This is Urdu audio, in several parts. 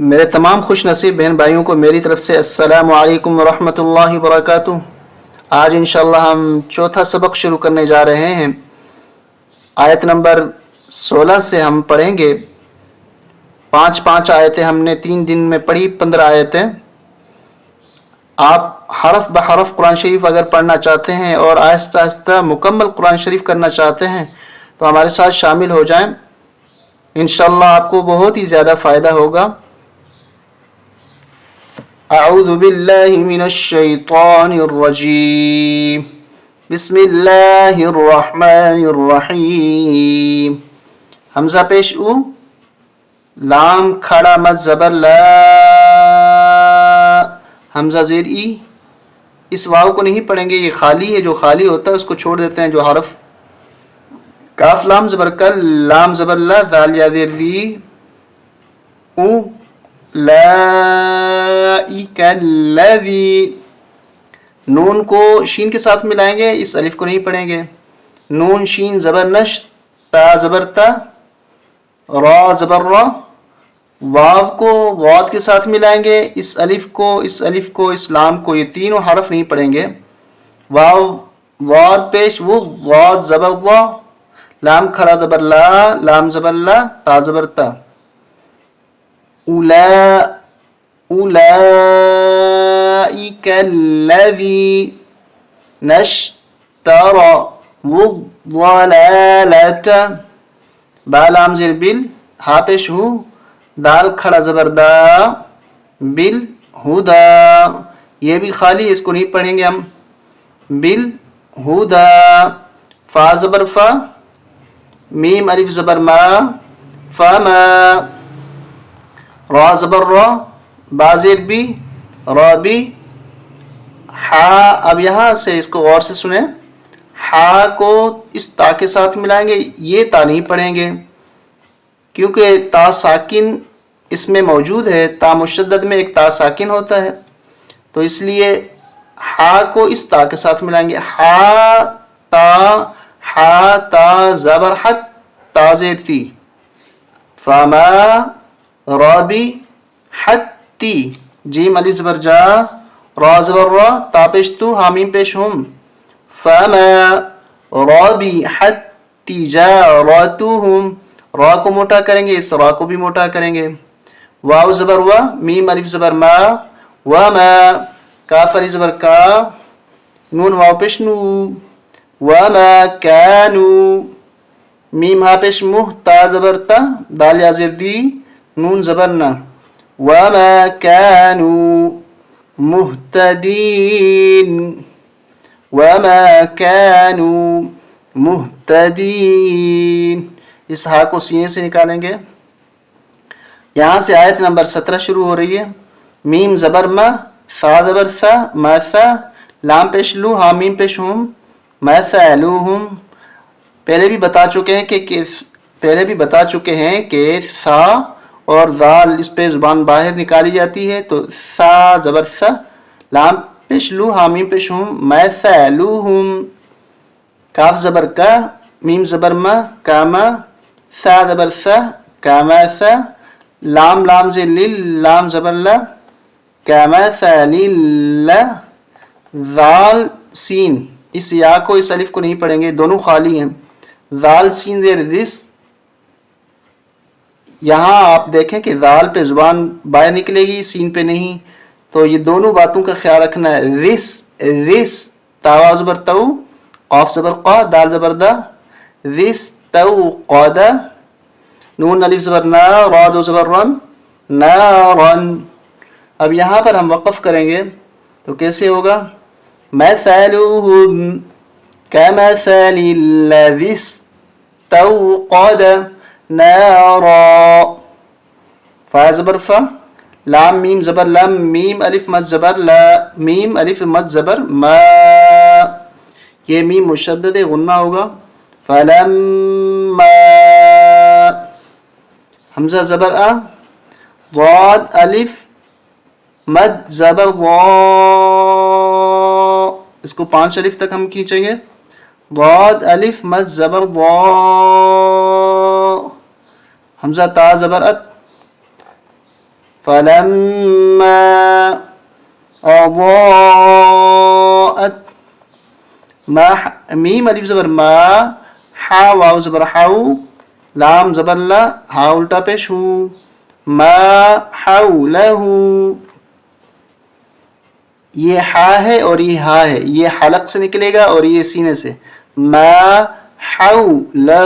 میرے تمام خوش نصیب بہن بھائیوں کو میری طرف سے السلام علیکم ورحمۃ اللہ وبرکاتہ۔ آج انشاءاللہ ہم چوتھا سبق شروع کرنے جا رہے ہیں۔ آیت نمبر 16 سے ہم پڑھیں گے۔ پانچ آیتیں ہم نے 3 دن میں پڑھی، 15 آیتیں۔ آپ حرف بحرف قرآن شریف اگر پڑھنا چاہتے ہیں اور آہستہ آہستہ مکمل قرآن شریف کرنا چاہتے ہیں تو ہمارے ساتھ شامل ہو جائیں، انشاءاللہ آپ کو بہت ہی زیادہ فائدہ ہوگا۔ اعوذ باللہ من الشیطان الرجیم، بسم اللہ الرحمن الرحیم۔ حمزہ پیش او، لام کھڑا مد زبر لا، حمزہ زیر ای۔ اس واو کو نہیں پڑھیں گے، یہ خالی ہے، جو خالی ہوتا ہے اس کو چھوڑ دیتے ہیں۔ جو حرف کاف لام زبر کل، لام زبر لا، دال یا زیر دی، او لائک الذی۔ نون کو شین کے ساتھ ملائیں گے، اس الف کو نہیں پڑھیں گے۔ نون شین زبر نش، تا زبر تا، را زبر را۔ واو کو واد کے ساتھ ملائیں گے، اس الف کو، اس لام کو، یہ تینوں حرف نہیں پڑھیں گے۔ واو واد پیش وہ، واد زبر وا، لام کھڑا زبر لا، لام زبر لا، تا زبر تا۔ اولئک الذی نشترى الضلالۃ، با لام زیر بل، ہا پیش ہو، دال کھڑا زبر دا، بل ہدا۔ یہ بھی خالی ہے، اس کو نہیں پڑھیں گے ہم۔ بل ہدا، فا زبر فا، میم الف زبر ما، فما، را زبر را، با زیر بی، را بی، ہا۔ اب یہاں سے اس کو غور سے سنیں، ہا کو اس تا کے ساتھ ملائیں گے، یہ تا نہیں پڑھیں گے کیونکہ تا ساکن اس میں موجود ہے۔ تا مشدد میں ایک تا ساکن ہوتا ہے، تو اس لیے ہا کو اس تا کے ساتھ ملائیں گے۔ ہا تا زبر حت، تا زیر تی، فما رابی حتی، جیم الف زبر جا، را زبر را، تا پیش تو، حامیم پیش ہم، فما رابی حتی جارتہم۔ را کو موٹا کریں گے، اس را کو بھی موٹا کریں گے۔ واو زبر وا، میم الف زبر ما، وما، کاف الف زبر کا، نون واو پیش نو، وما کانو، میم ہا پیش مہ، تا زبر تا، دال یا زیر دی، نون زبر نا، وما کانو مہتدین، وما کانو مہتدین۔ اس ہا کو سینے سے نکالیں گے۔ یہاں سے آیت نمبر 17 شروع ہو رہی ہے۔ میم زبر ما، ثا زبر ثا، ما ثا، لام پیش لو، حامیم پیش ہم، مثلہم۔ پہلے بھی بتا چکے ہیں کہ ثا اور ذال اس پہ زبان باہر نکالی جاتی ہے، تو ثا زبر ثا، لام پیش لو، حامیم پیش ہم، مثلہم۔ کاف زبر کا، میم زبر ما، کاما، ثا زبر ثا، کاما ثا، لام زیر لل، لام زبر لا، کمثل اللہ، ذال سین، اس یا کو، اس الف کو نہیں پڑھیں گے، دونوں خالی ہیں۔ ذال سین زیر ذس، یہاں آپ دیکھیں کہ ذال پہ زبان باہر نکلے گی، سین پہ نہیں، تو یہ دونوں باتوں کا خیال رکھنا ہے۔ ذس، تا زبر تو، قاف زبر قا، دال زبر دا، ذس تو قادا، نون الف زبر نا، را دو زبر رن، نارن۔ اب یہاں پر ہم وقف کریں گے تو کیسے ہوگا؟ مثلہم کمثل الذی استوقد نارا، فا زبر فا، لام میم زبر لم، میم الف مد زبر لا، میم الف مد زبر ما، یہ میم مشدد غنہ ہوگا۔ فلما، حمزہ زبر آ، ضاد الف مد زبر ضا، اس کو 5 الف تک ہم کھینچیں گے۔ ضاد الف مد زبر ضا، حمزہ تا زبر ات، فلما اضاءت ما میم الف زبر ما ہا واو زبر ہاؤ لام زبر لا ہا الٹا پیش ہو ما حولہ یہ ہا ہے اور یہ ہا ہے یہ حلق سے نکلے گا اور یہ سینے سے ما حولہ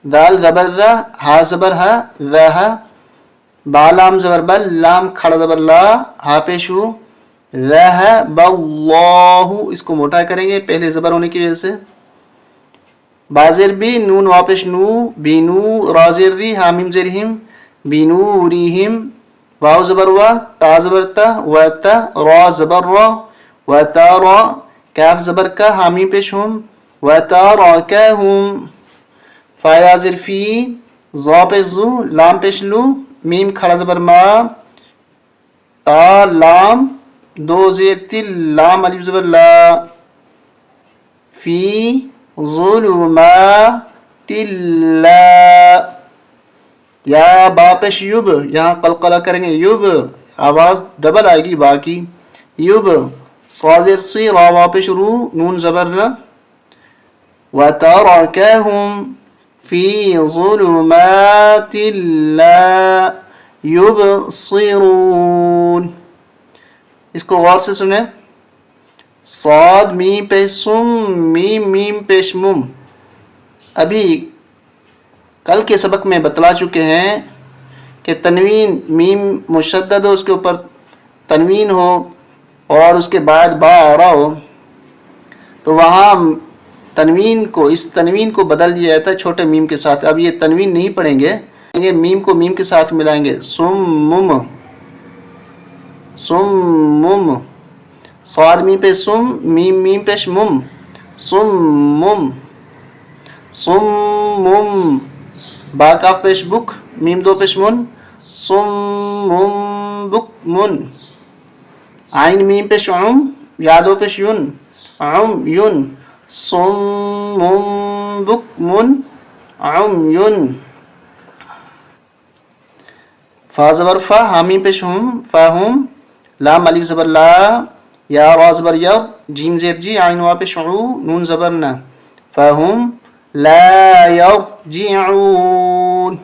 دال زبر دا ہا زبر ہا ذا ہا با لام زبر بل لام کھڑا زبر لا ہا پیش ہو ذهب اللہ اس کو موٹا کریں گے پہلے زبر ہونے کی وجہ سے بازر بھی نون واپش نو بینو رازر ری حامیم زرہم بینورہم واو زبر وا تا زبر تا و تا را زبر را و تا را کاف زبر کا حامیم پیش ہم و تا را کا ہم فایا زر فی زا پیش زو لام پیش لو میم کھڑا زبر ما تا لام دو زیر تل لام الف زبر لا فی ظلمات اللہ یا با پیش یوب یہاں قلقلہ کریں گے یوب آواز ڈبل آئے گی با کی یوب صادر سی را واپش رو نون زبر لا وترکہم فی ظلمات اللہ یبصرون اس کو غور سے سنیں صاد میم پیش سم میم میم پیش مم ابھی کل کے سبق میں بتلا چکے ہیں کہ تنوین میم مشدد ہو اس کے اوپر تنوین ہو اور اس کے بعد با آرا ہو تو وہاں تنوین کو اس تنوین کو بدل دیا جاتا ہے چھوٹے میم کے ساتھ اب یہ تنوین نہیں پڑھیں گے میم کو میم کے ساتھ ملائیں گے سم مم صاد میم پہ سم میم میم پیش مم مم با کاف پیش بک میم دو پیش من بک من عین میم پیش یا دو پیش یون بک من یون فا زبر فا حامی پیش ہم فاہم لام الف زبر لا یا را زبر یا جیم زیر جی عین وا پیش عو نون زبر نا فاہم لا یرجعون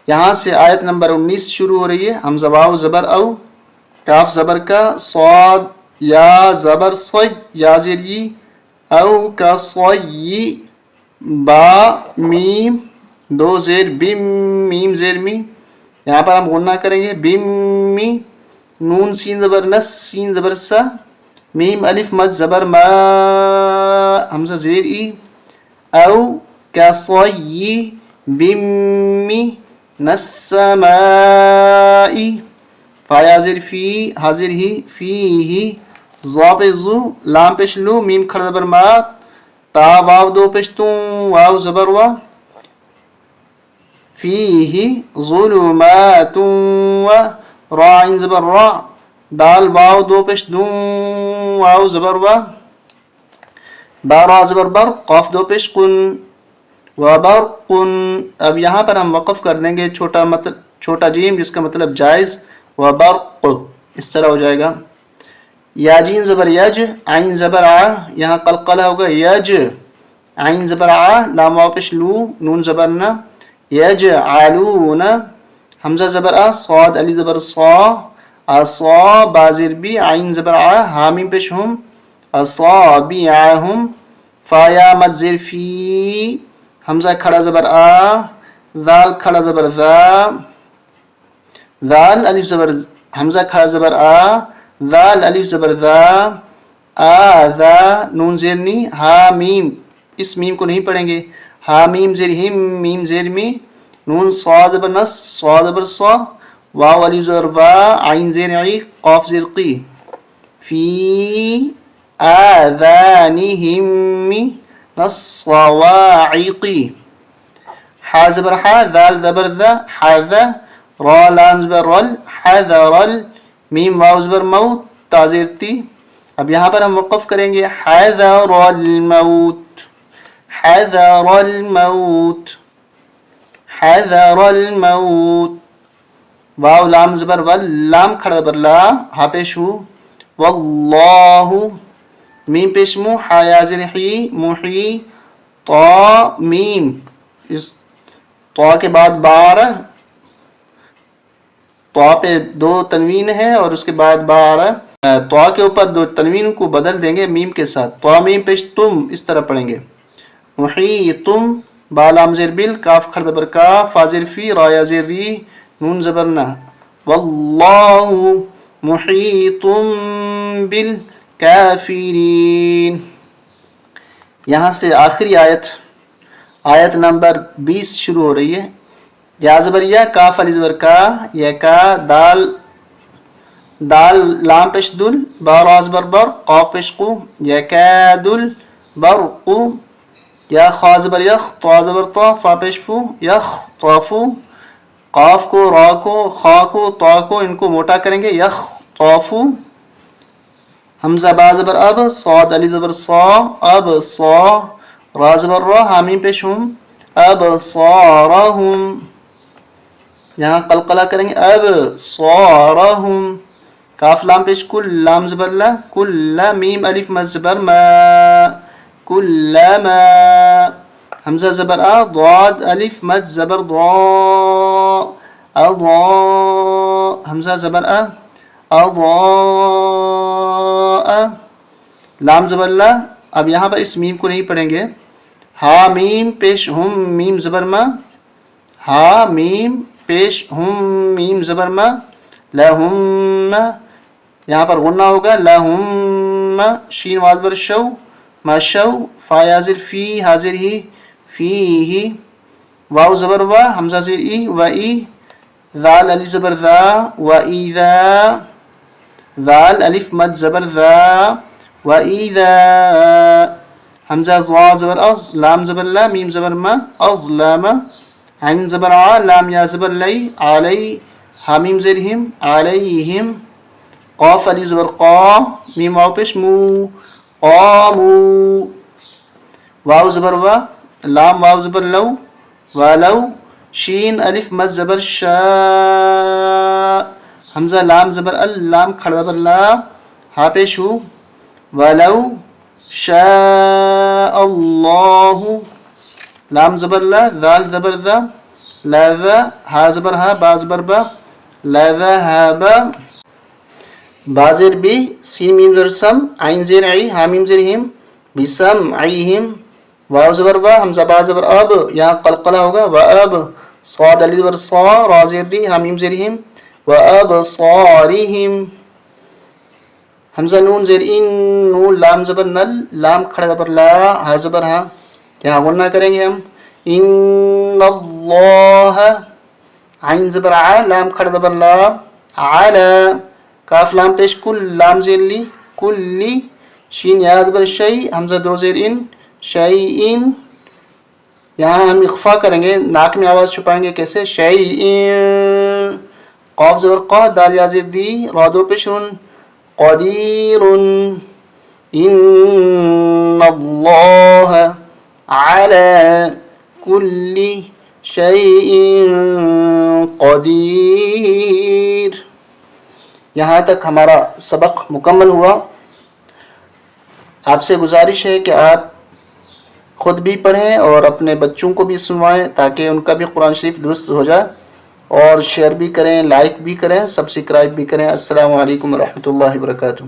یہاں سے آیت نمبر 19 شروع ہو رہی ہے حمزہ واو زبر او کاف زبر کا صاد یا زبر صی یا زیر ی او کا صی با میم دو زیر بیم میم زیر می یہاں پر ہم غنہ کریں گے بیم می نون سین زبر نس سین زبر سا میم الف مد زبر ما حمزہ زیر ای او کا صی بیم می نسمائی فایا زیر فی حاضر ہی فی ہی زا پیش زو لام پیش لو میم کھڑا زبر ما تا واو دو پیش توں واو زبر وا فیہ ظلمات و را عین زبر را دال واو دو پیش دوں واو زبر وا با را زبر بر قاف دو پیش قن وبرق اب یہاں پر ہم وقف کر دیں گے چھوٹا جیم جس کا مطلب جائز وبرق اس طرح ہو جائے گا یا جین زبر یج عین زبر آ یہاں قلقلہ ہوگا یج عین زبر آ لام واو پیش لو نون زبر نا یجعلون حمزہ زبر آ صاد علی زبر صا اصا بازر بی عین زبر آ حامیم پیش ہم اصابعہم فایا مد زیر فی حمزہ کھڑا زبر آ ذال کھڑا زبر ذا ذال الف زبر حمزہ کھڑا زبر آ ذال الف زبر ذا ذا نون زیر نی ہا میم اس میم کو نہیں پڑھیں گے ہا میم زیر ہم میم زیر می نون صاد زبر نس صاد زبر صا واو الف زبر وا عین زیر عی قاف زیر قی فی آذانہم الصواعق حا زبر حا ذال زبر ذا حذا را لام زبر رل حذر میم واو زبر موت تا زیر تی اب یہاں پر ہم وقف کریں گے حذر الموت حذر الموت حذر الموت واو لام زبر ول لام کھڑا زبر لا ہا پیش ہو واللہ میم پیش مو ہا یا زیر حی محی طا میم اس طا کے بعد بار طا پہ دو تنوین ہے اور اس کے بعد بار طا کے اوپر دو تنوین کو بدل دیں گے میم کے ساتھ طا میم پیش تم اس طرح پڑھیں گے محی تم با لام زیر بل کاف کھڑ زبر کا فا زیر فی را یا زیر ری نون زبر نا واللہ محیط بالکافرین. یہاں سے آخری آیت نمبر 20 شروع ہو رہی ہے. یا زبر یا کاف علی زبر کا یا کا دال لام پیش دل با را زبر بر قاف پیش قو یا کا دل برق یا خا زبر یخ طا زبر طا فا پیش فو یخ طافو قاف کو را کو خا کو طا کو ان کو موٹا کریں گے یخ طافو. حمزہ با زبر اب صاد علی زبر صا اب صا را زبر را حامیم پیش ہم اب صارہم یہاں قلقلہ کریں گے اب صارہم. کاف لام پیش کل لام زبر لا کل میم الف مد زبر ما کلما. حمزہ زبر آ ضاد الف مد زبر ضا اضا حمزہ زبر آ اضاء لام زبر لا. اب یہاں پر اس میم کو نہیں پڑھیں گے. ہا میم پیش ہم میم زبر ما ہا میم پیش ہم میم زبر ما لہم یہاں پر غنہ ہوگا لہم شین واز بر شو ما شو فا یازر فی حاضر ہی فی ہی واو زبر وا حمزہ زیر ای و ای ذال علی زبر ذا و ایذا ذال الف مد زبر ذا و ایذا. حمزہ ضا زبر از لام زبر لا میم زبر ما اظلم عین زبر ع لام یا زبر لی علی حامیم زیر ہم علیہم. قاف علی زبر قا میم واو پیش مو قامو واو زبر وا لام واو زبر لو ولو شین الف مد زبر شا حمزہ لام زبر ال لام کھڑا زبر لا ہا پیش ہو ولو شاء اللہ لام زبر لا ذال زبر ذا لا ذا ہا زبر ہا با زبر با لا ذهب با زیر بی سین میم زیر سم عین زیر عی حامیم زیر ہم بسمعہم واو زبر وا حمزہ با زبر اب یہاں قلقلہ ہوگا و اب صاد علی زبر صا را زیر ری حامیم زیر ہم و ابصارہم. حمزہ نون زیر ان نون لام زبر نل لام کھڑا زبر لا ہا زبر ہا یہاں غنہ کریں گے ہم ان اللہ عین زبر ع لام کھڑا زبر لا علی کاف لام پیش کل لام زیر لی کلی شین یا زبر شی حمزہ دو زیر ان شیئن یہاں ہم اخفا کریں گے ناک میں آواز چھپائیں گے کیسے شیئن. قاف زبر قا دال یا زیر دی را دو پیش رن قدیر ان اللہ علی کل شیء قدیر. یہاں تک ہمارا سبق مکمل ہوا. آپ سے گزارش ہے کہ آپ خود بھی پڑھیں اور اپنے بچوں کو بھی سنوائیں تاکہ ان کا بھی قرآن شریف درست ہو جائے, اور شیئر بھی کریں, لائک بھی کریں, سبسکرائب بھی کریں. السلام علیکم ورحمۃ اللہ وبرکاتہ.